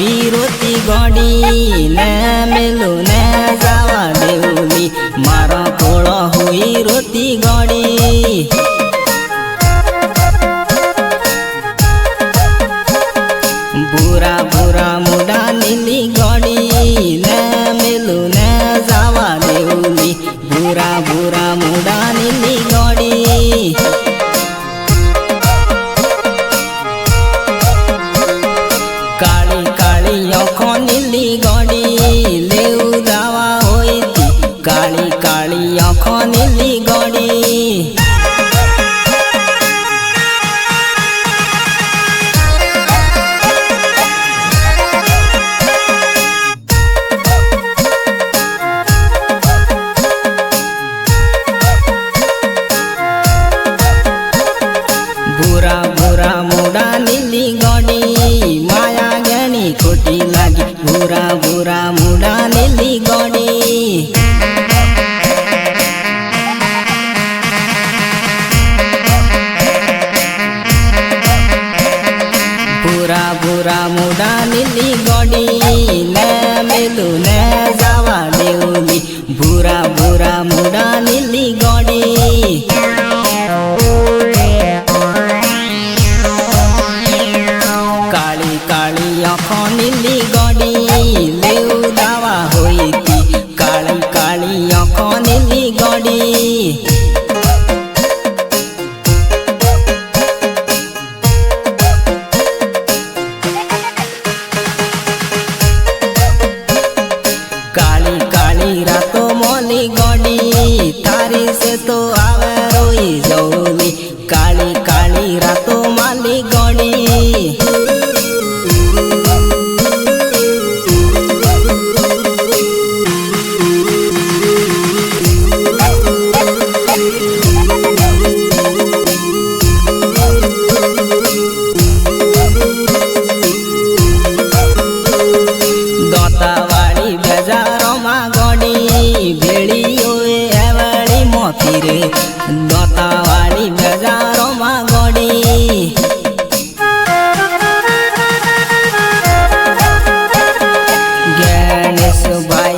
हुई रोती गड़ी ने मेलू ने जावा देवली मारा कोड़ा हुई रोती गड़ी। बुरा बुरा मुडा नीली गड़ी ने मेलू ने जावा देवली बुरा बुरा मुडा नीली गड़ी। काली काली आँखों नीली गड़ी लेऊ दावा होई थी काली काली आँखों नीली गड़ी। बुरा बुरा मुडा नीली गड़ी माया गणी खोटी लागी बुरा बुरा मुडा नीली गड़ी। बुरा बुरा मुडा नीली गड़ी ने मेलू ने जावा देवली बुरा बुरा मुडा नीली गड़ी। काली काली आँखों नीली गड़ी लेऊ दावा होई थी काली काली आँखों नीली गड़ी। काली काली रातों मोली गड़ी थारी से तो आवे रोई जौली काली काली रातों माली गड़ी। दत्तावाड़ी बजारों में गड़ी भेड़ियो एवड़ी मोती रे दत्तावाड़ी बजारों में गड़ी। गणेश भाई